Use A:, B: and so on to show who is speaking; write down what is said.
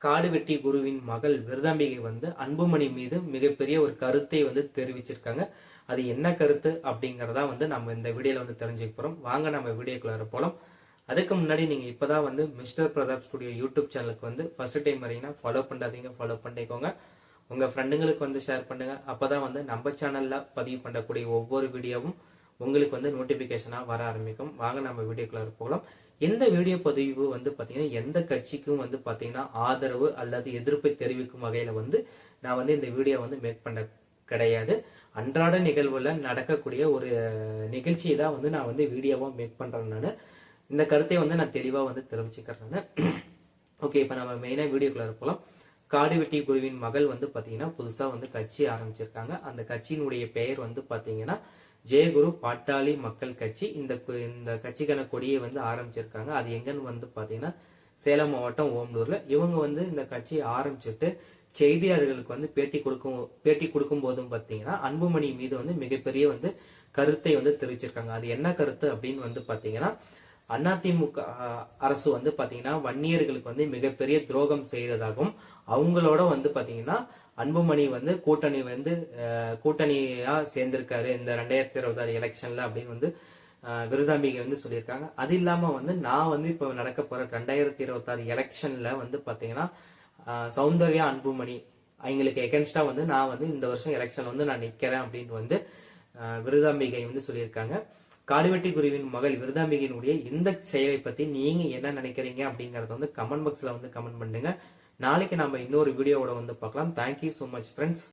A: காடுவெட்டி குருவின் மகள் விருதாம்பிகை வந்து அன்புமணி மீது மிகப்பெரிய ஒரு கருத்தை வந்து தெரிவிச்சிருக்காங்க. அது என்ன கருத்து அப்படிங்கறதா வந்து நம்ம இந்த வீடியோல வந்து தெரிஞ்சுக்க போறோம். வாங்க நம்ம வீடியோக்குள்ள போலாம். அதுக்கு முன்னாடி நீங்க இப்பதான் வந்து மிஸ்டர் பிரதாப் ஸ்டுடியோ யூடியூப் சேனலுக்கு வந்து ஃபர்ஸ்ட் டைம் வரீங்கன்னா ஃபாலோ பண்ணாதீங்க, ஃபாலோ பண்ணிக்கோங்க. உங்க ஃப்ரெண்டுங்களுக்கு வந்து ஷேர் பண்ணுங்க. அப்பதான் வந்து நம்ம சேனல்ல பதிவு பண்ணக்கூடிய ஒவ்வொரு வீடியோவும் உங்களுக்கு வந்து நோட்டிபிகேஷனா வர ஆரம்பிக்கும். வாங்க நம்ம வீடியோக்குள்ள போகலாம். எந்த வீடியோ பதிவு வந்து பாத்தீங்கன்னா எந்த கட்சிக்கும் வந்து பாத்தீங்கன்னா ஆதரவு அல்லது எதிர்ப்பை தெரிவிக்கும் வகையில வந்து நான் வந்து இந்த வீடியோ வந்து மேக் பண்ண கிடையாது. அன்றாட நிகழ்வுல நடக்கக்கூடிய ஒரு நிகழ்ச்சியை தான் வந்து நான் வந்து வீடியோவா மேக் பண்றேன். நான் இந்த கருத்தை வந்து நான் தெளிவா வந்து தெரிவிச்சுக்கிறேன். ஓகே, இப்ப நம்ம மெயினா வீடியோக்குள்ள போகலாம். காடுவெட்டி குருவின் மகள் வந்து பாத்தீங்கன்னா புதுசா வந்து கட்சி ஆரம்பிச்சிருக்காங்க. அந்த கட்சியினுடைய பெயர் வந்து பாத்தீங்கன்னா ஜெயகுரு பாட்டாளி மக்கள் கட்சி. இந்த கட்சிக்கான கொடியை வந்து ஆரம்பிச்சிருக்காங்க. அது எங்கன்னு வந்து பாத்தீங்கன்னா சேலம் மாவட்டம் ஓமலூர்ல. இவங்க வந்து இந்த கட்சியை ஆரம்பிச்சுட்டு செய்தியாளர்களுக்கு வந்து பேட்டி கொடுக்கும் போதும் பாத்தீங்கன்னா அன்புமணி மீது வந்து மிகப்பெரிய வந்து கருத்தை வந்து தெரிவிச்சிருக்காங்க. அது என்ன கருத்து அப்படின்னு வந்து பாத்தீங்கன்னா அதிமுக அரசு வந்து பாத்தீங்கன்னா வன்னியர்களுக்கு வந்து மிகப்பெரிய துரோகம் செய்ததாகவும் அவங்களோட வந்து பாத்தீங்கன்னா அன்புமணி வந்து கூட்டணியா சேர்ந்திருக்காரு இந்த 2026 எலெக்ஷன்ல அப்படின்னு வந்து விருதாம்பிகை வந்து சொல்லியிருக்காங்க. அது இல்லாம வந்து நான் வந்து இப்ப நடக்க போற 2026 எலெக்ஷன்ல வந்து பாத்தீங்கன்னா சௌந்தர்யா அன்புமணி அவங்களுக்கு எகென்ஸ்டா வந்து நான் வந்து இந்த வருஷம் எலெக்ஷன் வந்து நான் நிக்கிறேன் அப்படின்னு வந்து விருதாம்பிகை வந்து சொல்லியிருக்காங்க. காடுவெட்டி குருவின் மகள் விருதாம்பிகையினுடைய இந்த செயலை பத்தி நீங்க என்ன நினைக்கிறீங்க அப்படிங்கறத வந்து கமெண்ட் பாக்ஸ்ல வந்து கமெண்ட் பண்ணுங்க. நாளைக்கு நம்ம இன்னொரு வீடியோவோட வந்து பார்க்கலாம். Thank you so much friends.